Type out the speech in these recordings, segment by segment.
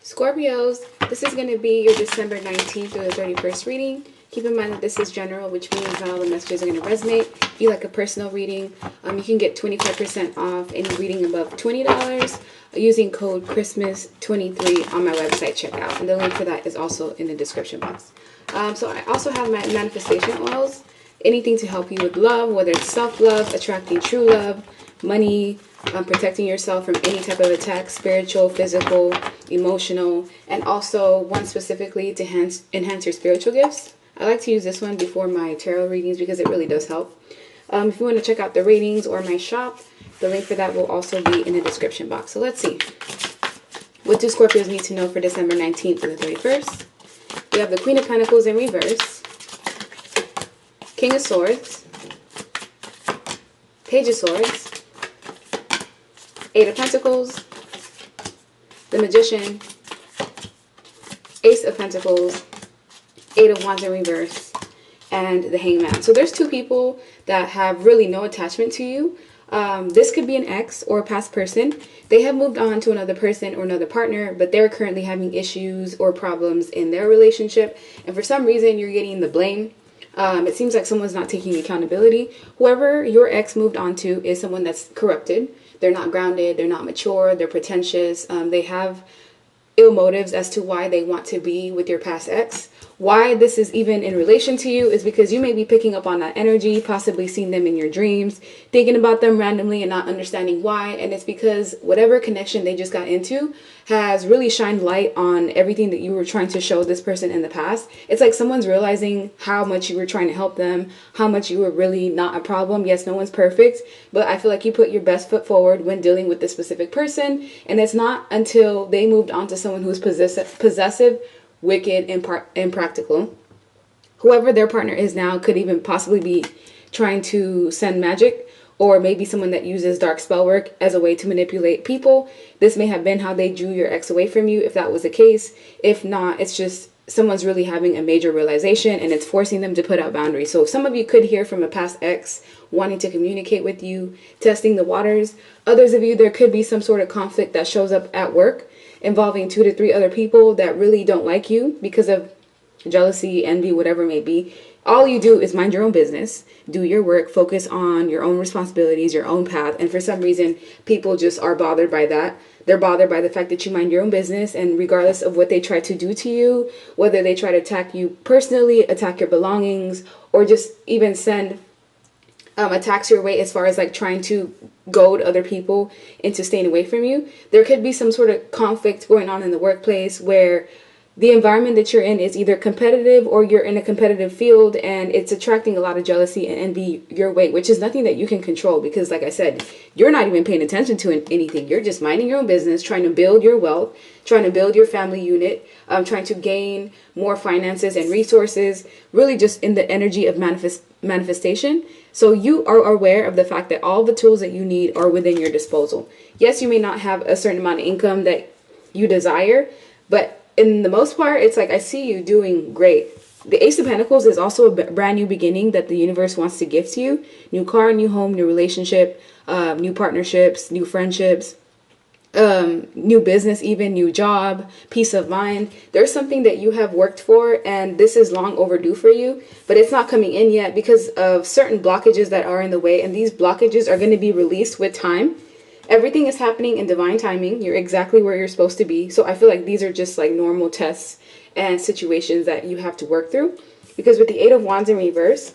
Scorpios, this is going to be your December 19th through the 31st reading. Keep in mind that this is general, which means not all the messages are going to resonate. If you like a personal reading, you can get 25% off any reading above $20 using code Christmas23 on my website checkout. And the link for that is also in the description box. So I also have my manifestation oils, anything to help you with love, whether it's self-love, attracting true love, money, protecting yourself from any type of attack, spiritual, physical, emotional, and also one specifically to enhance your spiritual gifts. I like to use this one before my tarot readings because it really does help. If you want to check out the readings or my shop, the link for that will also be in the description box. So let's see. What do Scorpios need to know for December 19th to the 31st? We have the Queen of Pentacles in reverse, King of Swords, Page of Swords, Eight of Pentacles, the Magician, Ace of Pentacles, Eight of Wands in reverse, and the Hangman. So there's two people that have really no attachment to you. This could be an ex or a past person. They have moved on to another person or another partner, but they're currently having issues or problems in their relationship. And for some reason, you're getting the blame. It seems like someone's not taking accountability. Whoever your ex moved on to is someone that's corrupted. They're not grounded. They're not mature. They're pretentious. They have ill motives as to why they want to be with your past ex. Why this is even in relation to you is because you may be picking up on that energy, possibly seeing them in your dreams, thinking about them randomly and not understanding why. And it's because whatever connection they just got into has really shined light on everything that you were trying to show this person in the past. It's like someone's realizing how much you were trying to help them, how much you were really not a problem. Yes, no one's perfect, but I feel like you put your best foot forward when dealing with this specific person. And it's not until they moved on to someone who's possessive, wicked, and impractical. Whoever their partner is now could even possibly be trying to send magic, or maybe someone that uses dark spell work as a way to manipulate people. This may have been how they drew your ex away from you, if that was the case. If not, it's just someone's really having a major realization and it's forcing them to put out boundaries. So some of you could hear from a past ex wanting to communicate with you, testing the waters. Others of you, there could be some sort of conflict that shows up at work involving 2 to 3 other people that really don't like you because of jealousy, envy, whatever it may be. All you do is mind your own business, do your work, focus on your own responsibilities, your own path. And for some reason, people just are bothered by that. They're bothered by the fact that you mind your own business, and regardless of what they try to do to you, whether they try to attack you personally, attack your belongings, or just even send attacks your way as far as like trying to goad other people into staying away from you. There could be some sort of conflict going on in the workplace where the environment that you're in is either competitive or you're in a competitive field and it's attracting a lot of jealousy and envy your way, which is nothing that you can control because, like I said, you're not even paying attention to anything. You're just minding your own business, trying to build your wealth, trying to build your family unit, trying to gain more finances and resources, really just in the energy of manifestation. So you are aware of the fact that all the tools that you need are within your disposal. Yes, you may not have a certain amount of income that you desire, but in the most part, it's like I see you doing great. The Ace of Pentacles is also a brand new beginning that the universe wants to give to you. New car, new home, new relationship, new partnerships, new friendships, new business, even new job, peace of mind. There's something that you have worked for and this is long overdue for you, but it's not coming in yet because of certain blockages that are in the way, and these blockages are going to be released with time. Everything is happening in divine timing. You're exactly where you're supposed to be. So I feel like these are just like normal tests and situations that you have to work through. Because with the Eight of Wands in reverse,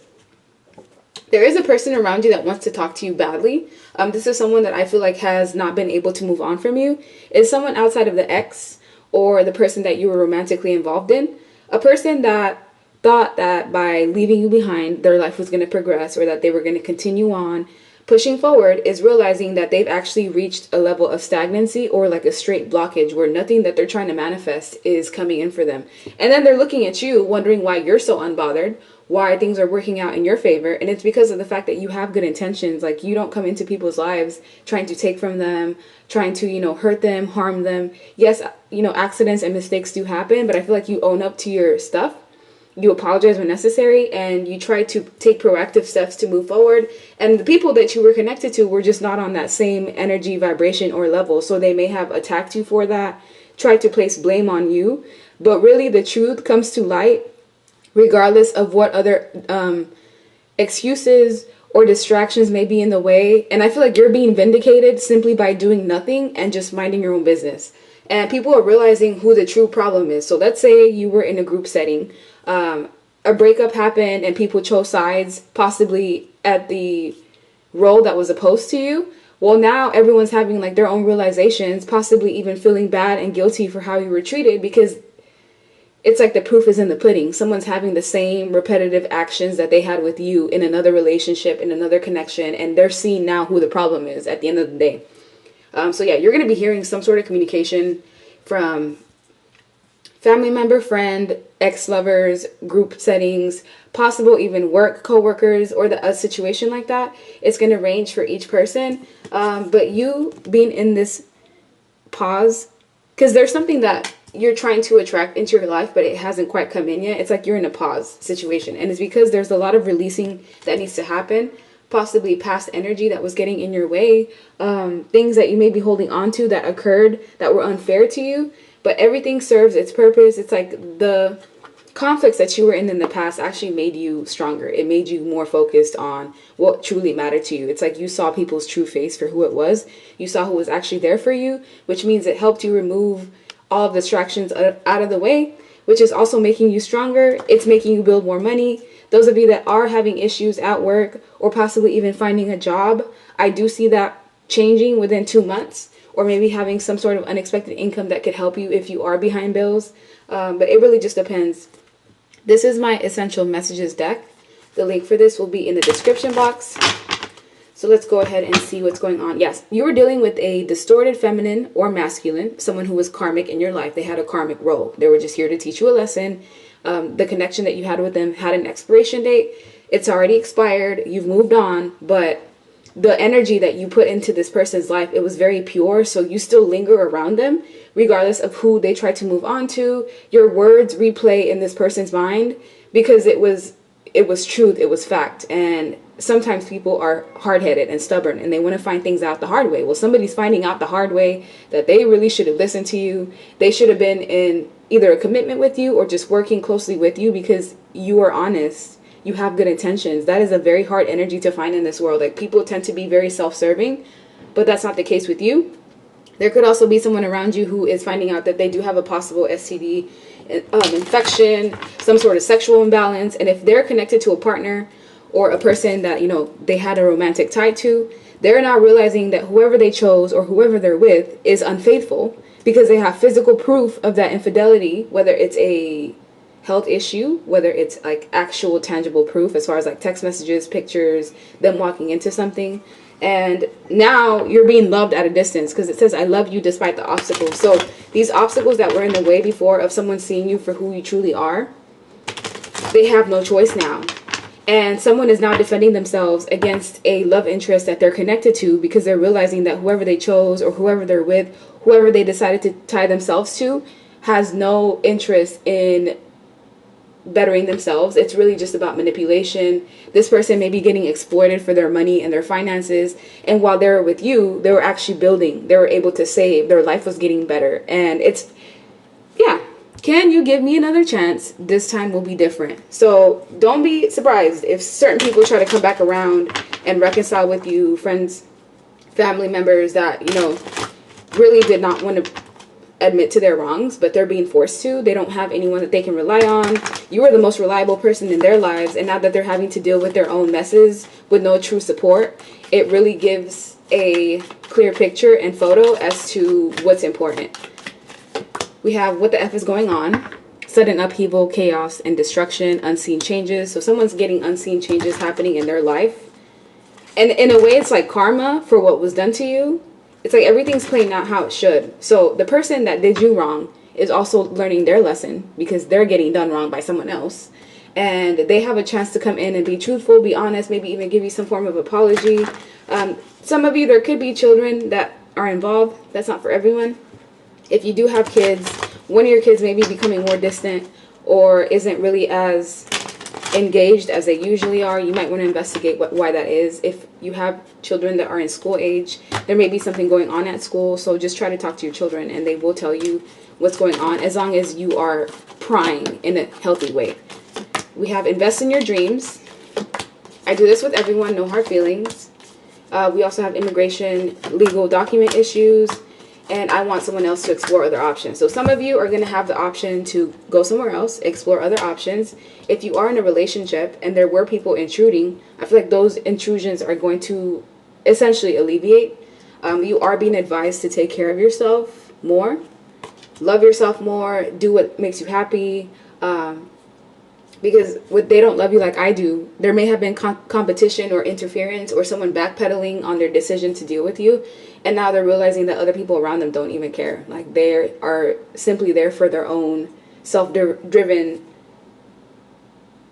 there is a person around you that wants to talk to you badly. This is someone that I feel like has not been able to move on from you. It's someone outside of the ex or the person that you were romantically involved in. A person that thought that by leaving you behind, their life was going to progress or that they were going to continue on. Pushing forward is realizing that they've actually reached a level of stagnancy or like a straight blockage where nothing that they're trying to manifest is coming in for them. And then they're looking at you wondering why you're so unbothered, why things are working out in your favor. And it's because of the fact that you have good intentions. Like you don't come into people's lives trying to take from them, trying to, hurt them, harm them. Yes, accidents and mistakes do happen, but I feel like you own up to your stuff. You apologize when necessary, and you try to take proactive steps to move forward. And the people that you were connected to were just not on that same energy, vibration, or level. So they may have attacked you for that, try to place blame on you, but really the truth comes to light regardless of what other excuses or distractions may be in the way. And I feel like you're being vindicated simply by doing nothing and just minding your own business. And people are realizing who the true problem is. So let's say you were in a group setting, a breakup happened and people chose sides, possibly at the role that was opposed to you. Well, now everyone's having like their own realizations, possibly even feeling bad and guilty for how you were treated, because it's like the proof is in the pudding. Someone's having the same repetitive actions that they had with you in another relationship, in another connection, and they're seeing now who the problem is at the end of the day. So yeah, you're going to be hearing some sort of communication from family member, friend, ex-lovers, group settings, possible even work, co-workers, or a situation like that. It's going to range for each person. But you being in this pause, because there's something that you're trying to attract into your life, but it hasn't quite come in yet. It's like you're in a pause situation. And it's because there's a lot of releasing that needs to happen. Possibly past energy that was getting in your way. Things that you may be holding on to that occurred that were unfair to you. But everything serves its purpose. It's like the conflicts that you were in the past actually made you stronger. It made you more focused on what truly mattered to you. It's like you saw people's true face for who it was. You saw who was actually there for you, which means it helped you remove all of the distractions out of the way, which is also making you stronger. It's making you build more money. Those of you that are having issues at work or possibly even finding a job, I do see that changing within 2 months, or maybe having some sort of unexpected income that could help you if you are behind bills. But it really just depends. This is my Essential Messages deck. The link for this will be in the description box. So let's go ahead and see what's going on. Yes, you were dealing with a distorted feminine or masculine, someone who was karmic in your life. They had a karmic role. They were just here to teach you a lesson. The connection that you had with them had an expiration date. It's already expired. You've moved on, but the energy that you put into this person's life, it was very pure. So you still linger around them, regardless of who they try to move on to. Your words replay in this person's mind because it was truth, it was fact. And sometimes people are hard-headed and stubborn and they want to find things out the hard way. Well, somebody's finding out the hard way that they really should have listened to you. They should have been in either a commitment with you or just working closely with you because you are honest. You have good intentions. That is a very hard energy to find in this world. Like, people tend to be very self-serving, but that's not the case with you. There could also be someone around you who is finding out that they do have a possible STD infection, some sort of sexual imbalance. And if they're connected to a partner or a person that, you know, they had a romantic tie to, they're now realizing that whoever they chose or whoever they're with is unfaithful because they have physical proof of that infidelity, whether it's a health issue, whether it's like actual tangible proof as far as like text messages, pictures, them walking into something. And now you're being loved at a distance because it says, I love you despite the obstacles. So these obstacles that were in the way before of someone seeing you for who you truly are, they have no choice now. And someone is now defending themselves against a love interest that they're connected to because they're realizing that whoever they chose or whoever they're with, whoever they decided to tie themselves to, has no interest in bettering themselves. It's really just about manipulation. This person may be getting exploited for their money and their finances, and while they were with you, they were actually building. They were able to save. Their life was getting better. And it's, yeah, can you give me another chance? This time will be different. So don't be surprised if certain people try to come back around and reconcile with you, friends, family members that, you know, really did not want to admit to their wrongs, but they're being forced to. They don't have anyone that they can rely on. You are the most reliable person in their lives, and now that they're having to deal with their own messes with no true support, it really gives a clear picture and photo as to what's important. We have what the F is going on. Sudden upheaval, chaos, and destruction, unseen changes. So someone's getting unseen changes happening in their life. And in a way, it's like karma for what was done to you. It's like everything's playing out how it should. So the person that did you wrong is also learning their lesson because they're getting done wrong by someone else. And they have a chance to come in and be truthful, be honest, maybe even give you some form of apology. Some of you, there could be children that are involved. That's not for everyone. If you do have kids, one of your kids may be becoming more distant or isn't really as engaged as they usually are. You might want to investigate why that is. If you have children that are in school age, there may be something going on at school. So just try to talk to your children and they will tell you what's going on, as long as you are prying in a healthy way. We have invest in your dreams. I do this with everyone, no hard feelings. We also have immigration, legal document issues, and I want someone else to explore other options. So some of you are going to have the option to go somewhere else, explore other options. If you are in a relationship and there were people intruding, I feel like those intrusions are going to essentially alleviate. You are being advised to take care of yourself more, love yourself more, do what makes you happy. Because when they don't love you like I do, there may have been competition or interference or someone backpedaling on their decision to deal with you. And now they're realizing that other people around them don't even care. Like, they are simply there for their own self-driven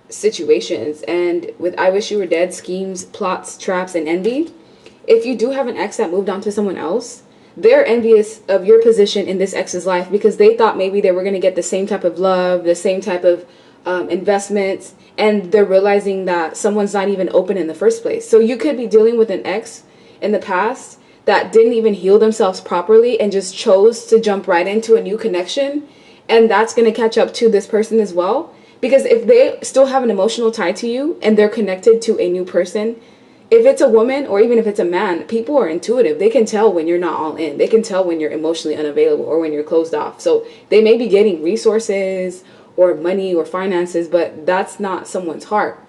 situations. And with I wish you were dead, schemes, plots, traps, and envy, if you do have an ex that moved on to someone else, they're envious of your position in this ex's life because they thought maybe they were going to get the same type of love, the same type of investments, and they're realizing that someone's not even open in the first place. So you could be dealing with an ex in the past that didn't even heal themselves properly and just chose to jump right into a new connection, and that's going to catch up to this person as well. Because if they still have an emotional tie to you and they're connected to a new person, if it's a woman or even if it's a man, people are intuitive. They can tell when you're not all in. They can tell when you're emotionally unavailable or when you're closed off. So they may be getting resources or money or finances, but that's not someone's heart.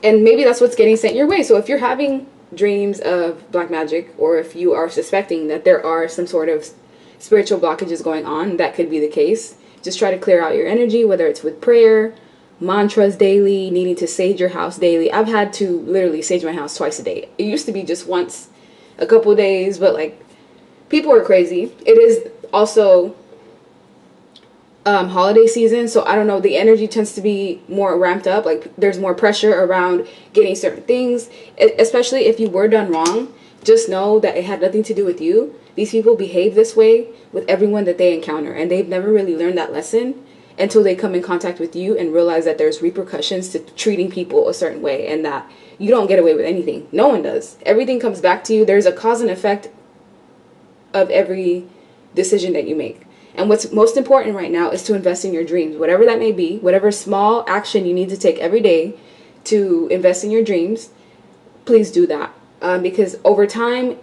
And maybe that's what's getting sent your way. So if you're having dreams of black magic, or if you are suspecting that there are some sort of spiritual blockages going on, that could be the case. Just try to clear out your energy, whether it's with prayer, mantras daily, needing to sage your house daily. I've had to literally sage my house twice a day. It used to be just once a couple days, but like, people are crazy. It is also holiday season, so I don't know, the energy tends to be more ramped up. Like, there's more pressure around getting certain things, especially if you were done wrong. Just know that it had nothing to do with you. These people behave this way with everyone that they encounter, and they've never really learned that lesson until they come in contact with you and realize that there's repercussions to treating people a certain way, and that you don't get away with anything. No one does. Everything comes back to you. There's a cause and effect of every decision that you make. And what's most important right now is to invest in your dreams, whatever that may be, whatever small action you need to take every day to invest in your dreams. Please do that, because over time,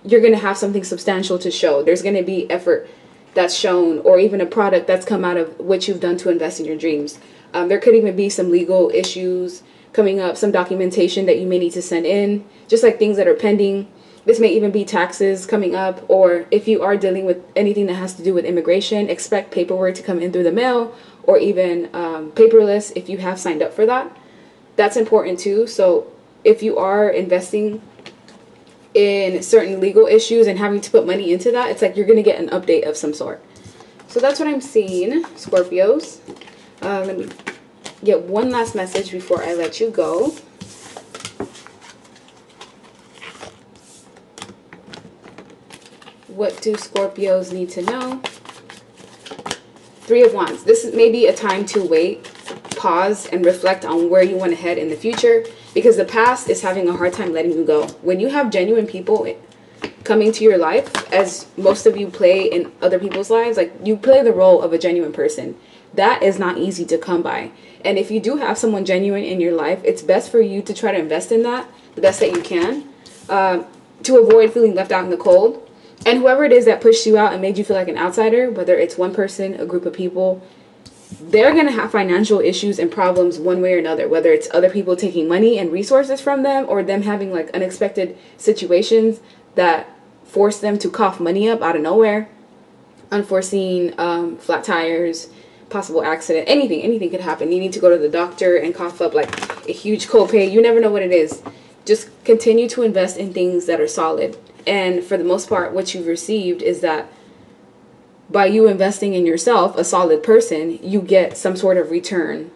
you're going to have something substantial to show. There's going to be effort that's shown, or even a product that's come out of what you've done to invest in your dreams. There could even be some legal issues coming up, some documentation that you may need to send in, just like things that are pending. This may even be taxes coming up, or if you are dealing with anything that has to do with immigration, expect paperwork to come in through the mail, or even paperless if you have signed up for that. That's important too. So if you are investing in certain legal issues and having to put money into that, it's like you're going to get an update of some sort. So that's what I'm seeing, Scorpios. Let me get one last message before I let you go. What do Scorpios need to know? Three of Wands. This may be a time to wait, pause, and reflect on where you want to head in the future, because the past is having a hard time letting you go. When you have genuine people coming to your life, as most of you play in other people's lives, like, you play the role of a genuine person. That is not easy to come by. And if you do have someone genuine in your life, it's best for you to try to invest in that the best that you can, to avoid feeling left out in the cold. And whoever it is that pushed you out and made you feel like an outsider, whether it's one person, a group of people, they're going to have financial issues and problems one way or another, whether it's other people taking money and resources from them, or them having like unexpected situations that force them to cough money up out of nowhere, unforeseen flat tires, possible accident, anything could happen. You need to go to the doctor and cough up like a huge copay. You never know what it is. Just continue to invest in things that are solid. And for the most part, what you've received is that by you investing in yourself, a solid person, you get some sort of return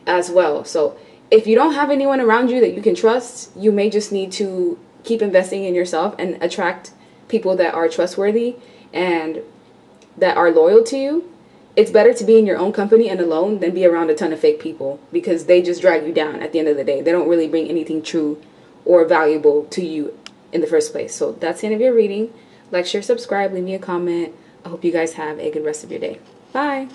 as well. So if you don't have anyone around you that you can trust, you may just need to keep investing in yourself and attract people that are trustworthy and that are loyal to you. It's better to be in your own company and alone than be around a ton of fake people, because they just drag you down at the end of the day. They don't really bring anything true or valuable to you in the first place. So that's the end of your reading. Like, share, subscribe, leave me a comment. I hope you guys have a good rest of your day. Bye.